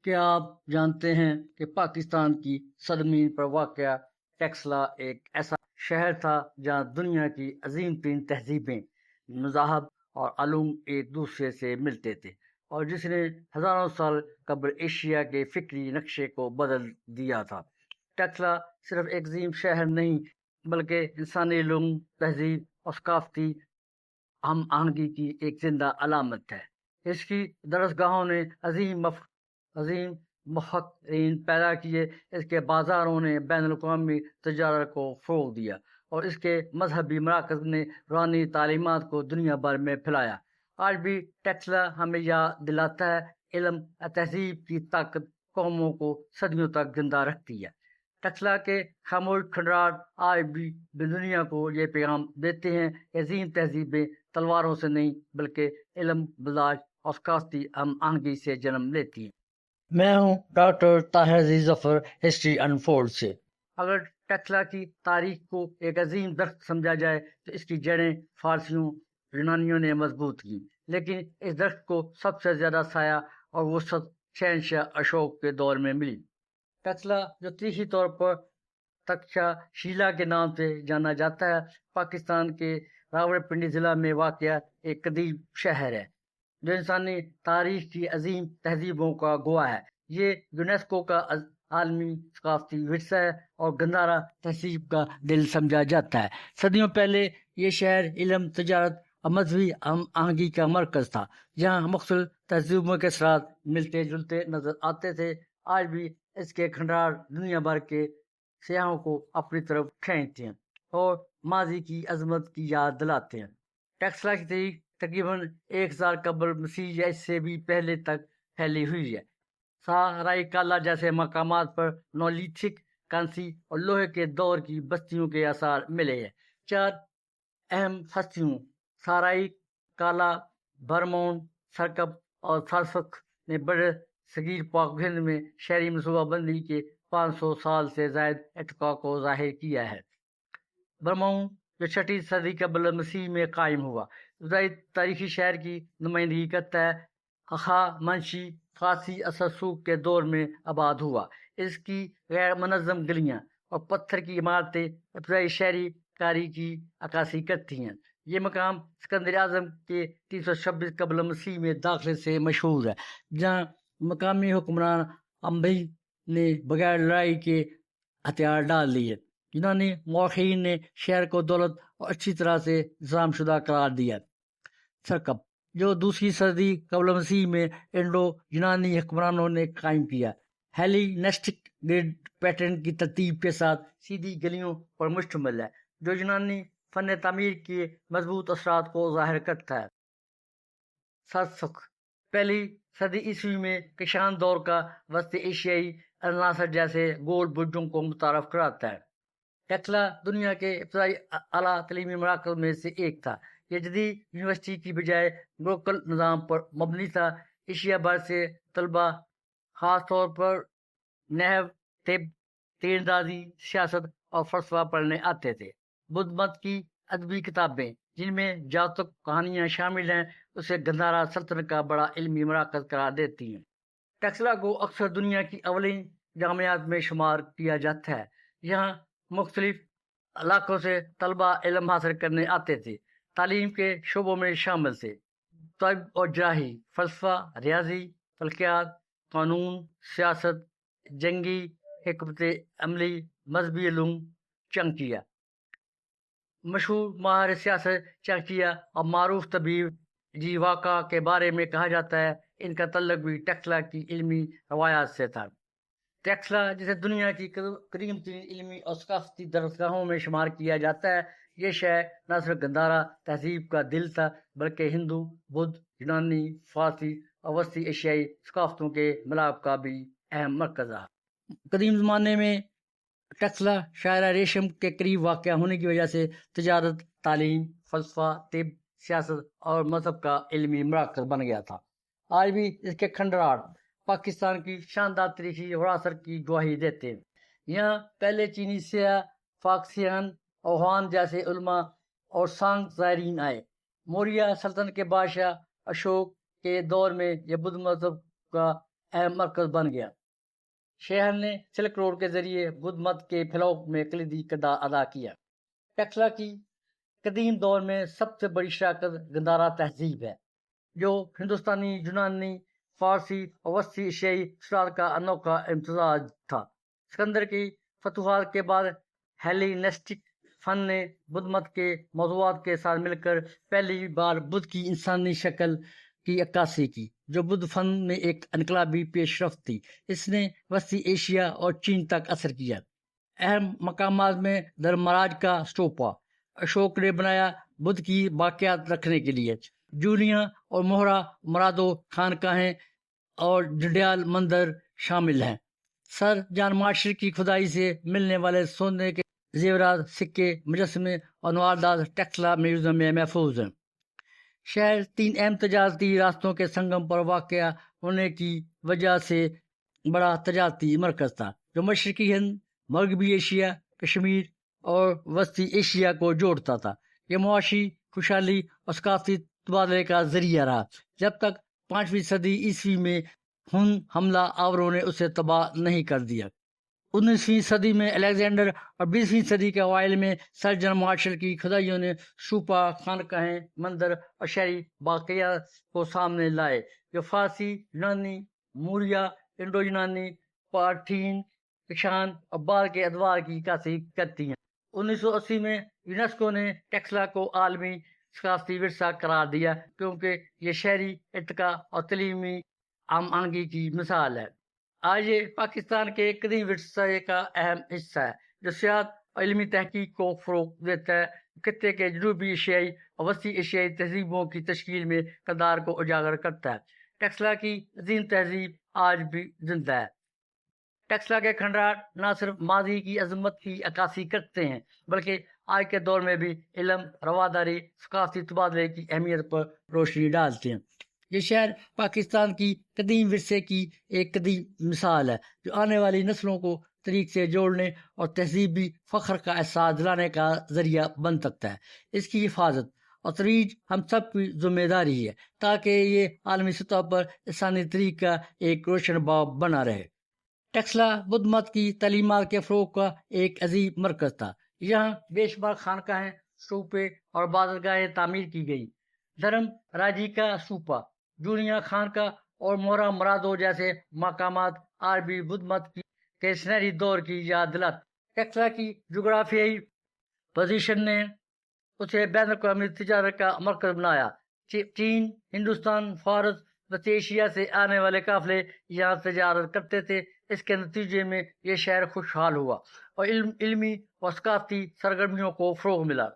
کیا آپ جانتے ہیں کہ پاکستان کی سرزمین پر واقع ٹیکسلا ایک ایسا شہر تھا جہاں دنیا کی عظیم ترین تہذیبیں، مذاہب اور علوم ایک دوسرے سے ملتے تھے، اور جس نے ہزاروں سال قبل ایشیا کے فکری نقشے کو بدل دیا تھا۔ ٹیکسلا صرف ایک عظیم شہر نہیں بلکہ انسانی علوم، تہذیب اور ثقافتی ہم آہنگی کی ایک زندہ علامت ہے۔ اس کی درسگاہوں نے عظیم مفکرین پیدا کیے، اس کے بازاروں نے بین الاقوامی تجارت کو فروغ دیا، اور اس کے مذہبی مراکز نے روحانی تعلیمات کو دنیا بھر میں پھیلایا۔ آج بھی ٹیکسلا ہمیں یاد دلاتا ہے، علم اور تہذیب کی طاقت قوموں کو صدیوں تک زندہ رکھتی ہے۔ ٹیکسلا کے خاموش کھنڈرات آج بھی دنیا کو یہ پیغام دیتے ہیں کہ عظیم تہذیبیں تلواروں سے نہیں بلکہ علم، برداشت اور ثقافتی ہم آہنگی سے جنم لیتی ہیں۔ میں ہوں ڈاکٹر طاہر عزیز ظفر، ہسٹری انفولڈ سے۔ اگر ٹیکسلا کی تاریخ کو ایک عظیم درخت سمجھا جائے تو اس کی جڑیں فارسیوں، یونانیوں نے مضبوط کی، لیکن اس درخت کو سب سے زیادہ سایہ اور وسعت شہنشاہ اشوک کے دور میں ملی۔ ٹیکسلا، جو تاریخی طور پر تکشا شیلا کے نام سے جانا جاتا ہے، پاکستان کے راولپنڈی ضلع میں واقع ایک قدیم شہر ہے جو انسانی تاریخ کی عظیم تہذیبوں کا گواہ ہے۔ یہ یونیسکو کا عالمی ثقافتی ورثہ ہے اور گندھارا تہذیب کا دل سمجھا جاتا ہے۔ صدیوں پہلے یہ شہر علم، تجارت اور مذہبی ہم آہنگی کا مرکز تھا، جہاں مختلف تہذیبوں کے اثرات ملتے جلتے نظر آتے تھے۔ آج بھی اس کے کھنڈرات دنیا بھر کے سیاحوں کو اپنی طرف کھینچتے ہیں اور ماضی کی عظمت کی یاد دلاتے ہیں۔ ٹیکسلا کی تاریخ تقریباً 1000 قبل مسیح یا اس سے بھی پہلے تک پھیلی ہوئی ہے۔ سہارائی کالا جیسے مقامات پر نولیتھک، کانسی اور لوہے کے دور کی بستیوں کے آثار ملے ہیں۔ 4 اہم ہستیوں سہارائی کالا، برمون، سرکب اور تھارسک نے بڑے صغیر پاک ہند میں شہری منصوبہ بندی کے 500 سال سے زائد ارتقاء کو ظاہر کیا ہے۔ برمون، جو 6 صدی قبل مسیح میں قائم ہوا، ابتدائی تاریخی شہر کی نمائندگی کرتا ہے۔ ہخامنشی فارسی اثر رسوخ کے دور میں آباد ہوا۔ اس کی غیر منظم گلیاں اور پتھر کی عمارتیں ابتدائی شہری کاری کی عکاسی کرتی ہیں۔ یہ مقام اسکندر اعظم کے 326 قبل مسیح میں داخلے سے مشہور ہے، جہاں مقامی حکمران امبئی نے بغیر لڑائی کے ہتھیار ڈال دیے۔ یونانی مورخین نے شہر کو دولت اور اچھی طرح سے انتظام شدہ قرار دیا۔ سرکب، جو 2 صدی قبل مسیح میں انڈو یونانی حکمرانوں نے قائم کیا، ہیلینسٹک گرڈ پیٹرن کی ترتیب کے ساتھ سیدھی گلیوں پر مشتمل ہے، جو یونانی فن تعمیر کے مضبوط اثرات کو ظاہر کرتا ہے۔ سرسک، 1 صدی عیسوی میں کشان دور کا وسط ایشیائی عناصر جیسے گول برجوں کو متعارف کراتا ہے۔ ٹیکسلا دنیا کے ابتدائی اعلیٰ تعلیمی مراکز میں سے ایک تھا۔ یہ جدید یونیورسٹی کی بجائے گروکل نظام پر مبنی تھا۔ ایشیا بھر سے طلباء خاص طور پر نحو، طب، تیر اندازی، سیاست اور فلسفہ پڑھنے آتے تھے۔ بدھ مت کی ادبی کتابیں، جن میں جاتک کہانیاں شامل ہیں، اسے گندھارا سلطنت کا بڑا علمی مراکز قرار دیتی ہیں۔ ٹیکسلا کو اکثر دنیا کی اولین جامعات میں شمار کیا جاتا ہے۔ یہاں مختلف علاقوں سے طلباء علم حاصل کرنے آتے تھے۔ تعلیم کے شعبوں میں شامل تھے طب اور جراحی، فلسفہ، ریاضی، فلکیات، قانون، سیاست، جنگی حکمت عملی، مذہبی علوم۔ چانکیہ، مشہور ماہر سیاست چانکیہ اور معروف طبیب جیواکا کے بارے میں کہا جاتا ہے، ان کا تعلق بھی ٹیکسلا کی علمی روایات سے تھا۔ ٹیکسلا، جسے دنیا کی قدیم ترین علمی اور ثقافتی درسگاہوں میں شمار کیا جاتا ہے، یہ شہر نہ صرف گندھارا تہذیب کا دل تھا بلکہ ہندو، بدھ، یونانی، فارسی اور وسطی ایشیائی ثقافتوں کے ملاپ کا بھی اہم مرکز رہا۔ قدیم زمانے میں ٹیکسلا شاہراہ ریشم کے قریب واقع ہونے کی وجہ سے تجارت، تعلیم، فلسفہ، طب، سیاست اور مذہب کا علمی مرکز بن گیا تھا۔ آج بھی اس کے کھنڈرات پاکستان کی شاندار تاریخی وراثت کی گواہی دیتے ہیں۔ یہاں پہلے چینی سیاح، فاکسیان اور ہوان جیسے علماء اور سانگ زائرین آئے۔ موریہ سلطنت کے بادشاہ اشوک کے دور میں یہ بدھ مذہب کا اہم مرکز بن گیا۔ شہر نے سلک روڈ کے ذریعے بدھ مت کے پھیلاؤ میں کلیدی کردار ادا کیا۔ ٹیکسلا کی قدیم دور میں سب سے بڑی شراکت گندھارا تہذیب ہے، جو ہندوستانی، یونانی، فارسی اور وسطی ایشیائی اثرات کا انوکھا امتزاج تھا۔ سکندر کی فتوحات کے بعد ہیلینسٹک فن نے بدھ مت کے موضوعات کے ساتھ مل کر پہلی بار بدھ کی انسانی شکل کی عکاسی کی، جو بدھ فن میں ایک انقلابی پیش رفت تھی۔ اس نے وسطی ایشیا اور چین تک اثر کیا۔ اہم مقامات میں دھرمراج کا اسٹوپا اشوک نے بنایا بدھ کی باقیات رکھنے کے لیے۔ جولیا اور موہرا مرادو خانقاہیں اور ڈڈیال مندر شامل ہیں۔ سر جان مارشل کی کھدائی سے ملنے والے سونے کے زیورات، سکے، مجسمے اور نواردات ٹیکسلا میوزیم میں محفوظ ہیں۔ شہر 3 اہم تجارتی راستوں کے سنگم پر واقع ہونے کی وجہ سے بڑا تجارتی مرکز تھا، جو مشرقی ہند، مغربی ایشیا، کشمیر اور وسطی ایشیا کو جوڑتا تھا۔ یہ معاشی خوشحالی اور ثقافتی تبادلے کا ذریعہ رہا، جب تک 5ویں صدی عیسوی میں ہن حملہ آوروں نے اسے تباہ نہیں کر دیا۔ 19ویں صدی میں الیگزینڈر اور 20ویں صدی کے اوائل میں سر جان مارشل کی کھدائیوں نے سوپا، خانقاہیں، مندر اور شہری باقیات کو سامنے لائے، جو فارسی، یونانی، موریہ، انڈو یونانی، پارتھین، کشان اور بعد کے ادوار کی عکاسی کرتی ہیں۔ 1980 میں یونیسکو نے ٹیکسلا کو عالمی ثقافتی ورثہ قرار دیا، کیونکہ یہ شہری ارتقاء اور تعلیمی ہم آہنگی کی مثال ہے۔ آج یہ پاکستان کے قدیم ورثے کا اہم حصہ ہے، جو سیاحت اور علمی تحقیق کو فروغ دیتا ہے، خطے کے جنوبی ایشیائی اور وسطی ایشیائی تہذیبوں کی تشکیل میں کردار کو اجاگر کرتا ہے۔ ٹیکسلا کی عظیم تہذیب آج بھی زندہ ہے۔ ٹیکسلا کے کھنڈرات نہ صرف ماضی کی عظمت کی عکاسی کرتے ہیں، بلکہ آج کے دور میں بھی علم، رواداری، ثقافتی تبادلے کی اہمیت پر روشنی ڈالتے ہیں۔ یہ شہر پاکستان کی قدیم ورثے کی ایک قدیم مثال ہے، جو آنے والی نسلوں کو تاریخ سے جوڑنے اور تہذیبی فخر کا احساس دلانے کا ذریعہ بن سکتا ہے۔ اس کی حفاظت اور ترویج ہم سب کی ذمہ داری ہے، تاکہ یہ عالمی سطح پر انسانی تاریخ کا ایک روشن باب بنا رہے۔ ٹیکسلا بدھ مت کی تعلیمات کے فروغ کا ایک عظیم مرکز تھا۔ یہاں بے شمار خانقاہیں، اسٹوپے اور عبادتگاہیں تعمیر کی گئیں۔ دھرم راجی کا اسٹوپا، جولیا خانقاہ اور موہرا مرادو جیسے مقامات آج بھی بدھ مت کے سنہری دور کی یاد دلاتے۔ ٹیکسلا کی جغرافیائی پوزیشن نے اسے بین الاقوامی تجارت کا مرکز بنایا۔ چین، ہندوستان، فارس، وسطی ایشیا سے آنے والے قافلے یہاں تجارت کرتے تھے۔ اس کے نتیجے میں یہ شہر خوشحال ہوا اور علمی و ثقافتی سرگرمیوں کو فروغ ملا۔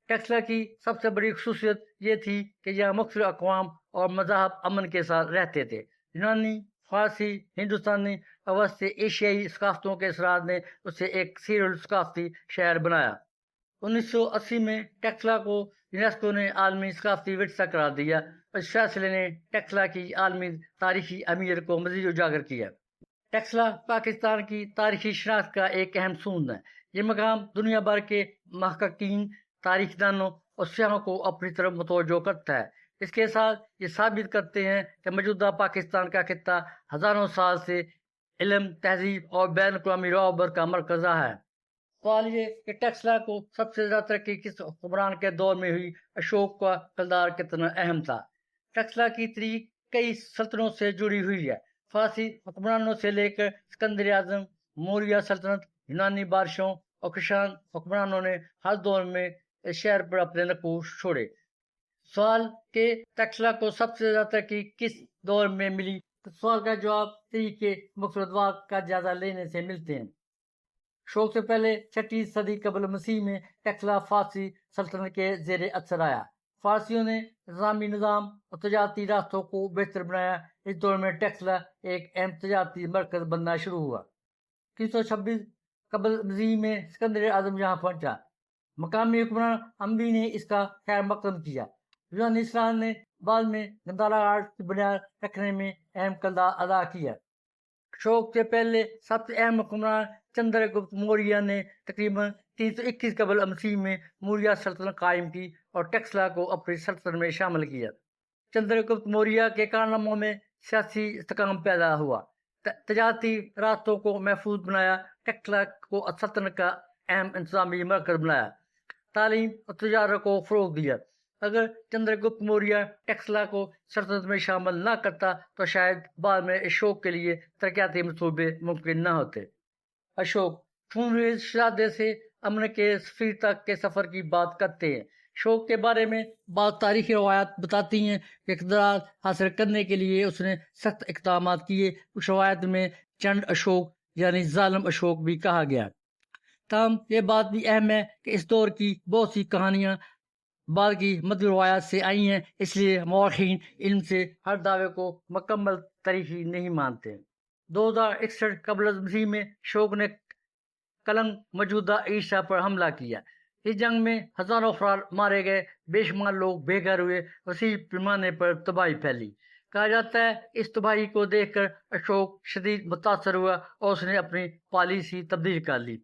ٹیکسلا کی سب سے بڑی خصوصیت یہ تھی کہ یہاں مختلف اقوام اور مذاہب امن کے ساتھ رہتے تھے۔ یونانی، فارسی، ہندوستانی اور وسطی ایشیائی ثقافتوں کے اثرات نے اسے ایک سیر ثقافتی شہر بنایا۔ 1980 میں ٹیکسلا کو یونیسکو نے عالمی ثقافتی ورثہ قرار دیا۔ اس فیصلے نے ٹیکسلا کی عالمی تاریخی اہمیت کو مزید اجاگر کیا۔ ٹیکسلا پاکستان کی تاریخی شناخت کا ایک اہم ستون ہے۔ یہ مقام دنیا بھر کے محققین، تاریخ دانوں اور سیاحوں کو اپنی طرف متوجہ کرتا ہے۔ اس کے ساتھ یہ ثابت کرتے ہیں کہ موجودہ پاکستان کا خطہ ہزاروں سال سے علم، تہذیب اور بین الاقوامی روابط کا مرکز رہا ہے۔ سوال یہ کہ ٹیکسلا کو سب سے زیادہ ترقی کس حکمران کے دور میں ہوئی؟ اشوک کا کردار کتنا اہم تھا؟ ٹیکسلا کی تاریخ کئی سلطنتوں سے جڑی ہوئی ہے۔ فارسی حکمرانوں سے لے کر سکندر اعظم، موریہ سلطنت، یونانی بادشاہوں اور کشان حکمرانوں نے ہر دور میں اس شہر پر اپنے نقوش چھوڑے۔ سوال کہ ٹیکسلا کو سب سے زیادہ ترقی کس دور میں ملی، تو سوال کا جواب تاریخ کے مختلف ادوار کا جائزہ لینے سے ملتے ہیں۔ اشوک سے پہلے 6ویں صدی قبل مسیح میں ٹیکسلا فارسی سلطنت کے زیر اثر آیا۔ فارسیوں نے نظامی نظام اور تجارتی راستوں کو بہتر بنایا۔ اس دور میں ٹیکسلا ایک اہم تجارتی مرکز بننا شروع ہوا۔ 326 قبل مسیح میں سکندر اعظم یہاں پہنچا۔ مقامی حکمران اموی نے اس کا خیر مقدم کیا۔ یونانی اسلام نے بعد میں گندھارا آرٹ کی بنیاد رکھنے میں اہم کردار ادا کیا۔ اشوک سے پہلے سب سے اہم حکمران چندر گپت موریہ نے تقریباً 321 قبل مسیح میں موریہ سلطنت قائم کی اور ٹیکسلا کو اپنی سلطنت میں شامل کیا۔ چندر گپت موریہ کے کارناموں میں سیاسی استحکام پیدا ہوا، تجارتی راستوں کو محفوظ بنایا، ٹیکسلا کو سلطنت کا اہم انتظامی مرکز بنایا، تعلیم اور تجارت کو فروغ دیا۔ اگر چندر گپت موریہ ٹیکسلا کو سلطنت میں شامل نہ کرتا تو شاید بعد میں اشوک کے لیے ترقیاتی منصوبے ممکن نہ ہوتے۔ اشوک خونریز شہزادے سے امن کے سفیر تک کے سفر کی بات کرتے ہیں۔ اشوک کے بارے میں بعض تاریخی روایات بتاتی ہیں کہ اقتدار حاصل کرنے کے لیے اس نے سخت اقدامات کیے۔ کچھ روایت میں چنڈ اشوک یعنی ظالم اشوک بھی کہا گیا۔ تاہم یہ بات بھی اہم ہے کہ اس دور کی بہت سی کہانیاں بعد کی مدعی روایات سے آئی ہیں، اس لیے مورخین علم سے ہر دعوے کو مکمل تاریخی نہیں مانتے۔ 2061 قبل از مسیح میں اشوک نے کلنگ موجودہ عیسیٰ پر حملہ کیا۔ اس جنگ میں ہزاروں افراد مارے گئے، بے شمار لوگ بے گھر ہوئے، وسیع پیمانے پر تباہی پھیلی۔ کہا جاتا ہے اس تباہی کو دیکھ کر اشوک شدید متاثر ہوا اور اس نے اپنی پالیسی تبدیل کر لی۔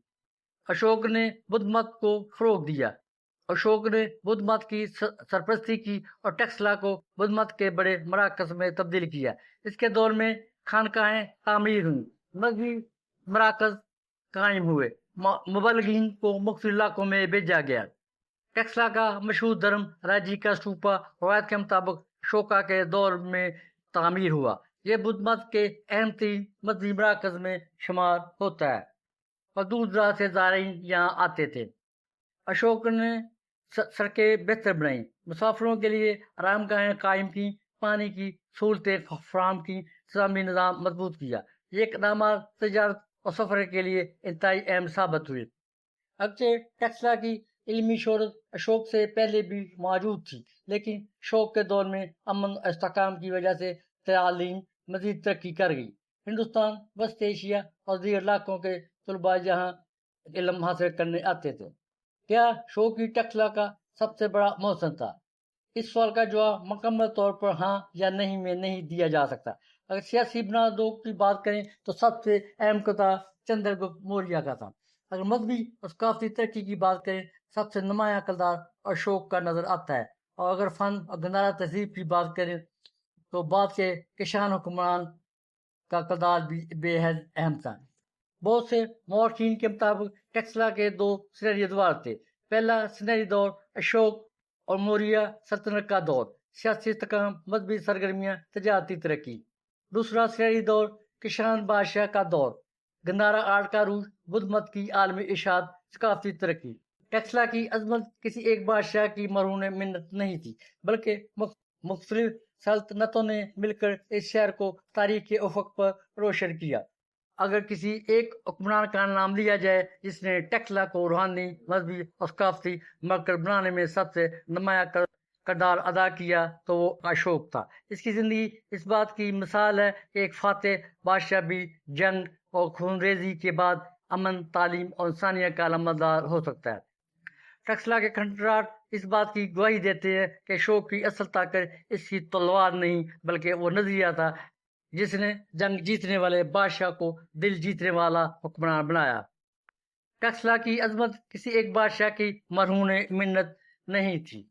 اشوک نے بدھ مت کو فروغ دیا۔ اشوک نے بدھ مت کی سرپرستی کی اور ٹیکسلا کو بدھ مت کے بڑے مراکز میں تبدیل کیا۔ اس کے دور میں خانقاہیں تعمیر ہوئیں، مذہبی مراکز قائم ہوئے، مبلغین کو مختلف علاقوں میں بھیجا گیا۔ ٹیکسلا کا مشہور دھرم راجی کا اسٹوپا روایت کے مطابق اشوکا کے دور میں تعمیر ہوا۔ یہ بدھ مت کے اہم ترین مذہبی مراکز میں شمار ہوتا ہے اور دور دراز سے زائرین یہاں آتے تھے۔ اشوک نے سڑکیں بہتر بنائیں، مسافروں کے لیے آرام گاہیں قائم کی، پانی کی سہولتیں فراہم کی، انتظامی نظام مضبوط کیا۔ یہ اقدامات تجارت اور سفر کے لیے انتہائی اہم ثابت ہوئے۔ اگرچہ ٹیکسلا کی علمی شہرت اشوک سے پہلے بھی موجود تھی، لیکن اشوک کے دور میں امن اور استحکام کی وجہ سے تعلیم مزید ترقی کر گئی۔ ہندوستان، وسط ایشیا اور دیگر علاقوں کے طلباء یہاں علم حاصل کرنے آتے تھے۔ کیا اشوک کی ٹیکسلا کا سب سے بڑا محسن تھا؟ اس سوال کا جواب مکمل طور پر ہاں یا نہیں میں نہیں دیا جا سکتا۔ اگر سیاسی بنیادوں کی بات کریں تو سب سے اہم کردار چندر گپت موریہ کا تھا۔ اگر مذہبی اور ثقافتی ترقی کی بات کریں سب سے نمایاں کردار اشوک کا نظر آتا ہے، اور اگر فن اور گندھارا تہذیب کی بات کریں تو بعد کے کشان حکمران کا کردار بھی بے حد اہم تھا۔ بہت سے مورخین کے مطابق ٹیکسلا کے دو سنہری ادوار تھے۔ پہلا سنہری دور اشوک اور موریہ سلطنت کا دور، سیاسی استحکام، مذہبی سرگرمیاں، تجارتی ترقی۔ دوسرا سنہری دور کشان بادشاہ کا دور، گندھارا آرٹ کا عروج، بدھ مت کی عالمی اشاعت، ثقافتی ترقی۔ ٹیکسلا کی عظمت کسی ایک بادشاہ کی مرہون منت نہیں تھی، بلکہ مختلف سلطنتوں نے مل کر اس شہر کو تاریخ کے افق پر روشن کیا۔ اگر کسی ایک حکمران کا نام لیا جائے جس نے ٹیکسلا کو روحانی، مذہبی اور ثقافتی مرکز بنانے میں سب سے نمایاں کردار ادا کیا تو وہ اشوک تھا۔ اس کی زندگی اس بات کی مثال ہے کہ ایک فاتح بادشاہ بھی جنگ اور خونریزی کے بعد امن، تعلیم اور انسانیت کا علمبردار ہو سکتا ہے۔ ٹیکسلا کے کھنڈرات اس بات کی گواہی دیتے ہیں کہ اشوک کی اصل طاقت اس کی تلوار نہیں بلکہ وہ نظریہ تھا جس نے جنگ جیتنے والے بادشاہ کو دل جیتنے والا حکمران بنایا۔ ٹیکسلا کی عظمت کسی ایک بادشاہ کی مرہون منت نہیں تھی،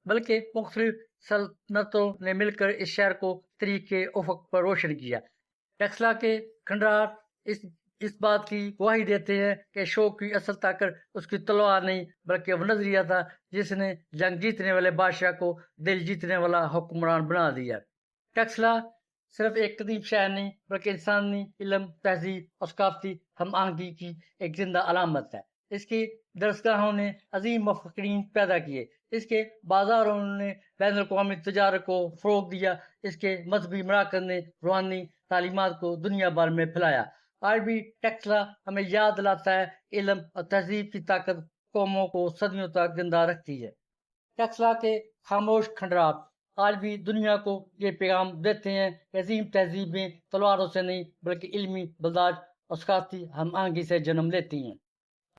بلکہ مختلف سلطنتوں نے مل کر اس شہر کو تاریخ کے افق پر روشن کیا۔ ٹیکسلا کے کھنڈرات اس بات کی گواہی دیتے ہیں کہ اشوک کی اصل طاقت اس کی تلوار نہیں بلکہ وہ نظریہ تھا جس نے جنگ جیتنے والے بادشاہ کو دل جیتنے والا حکمران بنا دیا۔ ٹیکسلا صرف ایک قدیم شہر نہیں بلکہ انسانی علم، تہذیب اور ثقافتی ہم آہنگی کی ایک زندہ علامت ہے۔ اس کی درسگاہوں نے عظیم مفکرین پیدا کیے، اس کے بازاروں نے بین الاقوامی تجارت کو فروغ دیا، اس کے مذہبی مراکز نے روحانی تعلیمات کو دنیا بھر میں پھیلایا۔ آج بھی ٹیکسلا ہمیں یاد دلاتا ہے کہ علم اور تہذیب کی طاقت قوموں کو صدیوں تک زندہ رکھتی ہے۔ ٹیکسلا کے خاموش کھنڈرات آج بھی دنیا کو یہ پیغام دیتے ہیں کہ عظیم تہذیبیں تلواروں سے نہیں بلکہ علمی برداشت اور ثقافتی ہم آہنگی سے جنم لیتی ہیں۔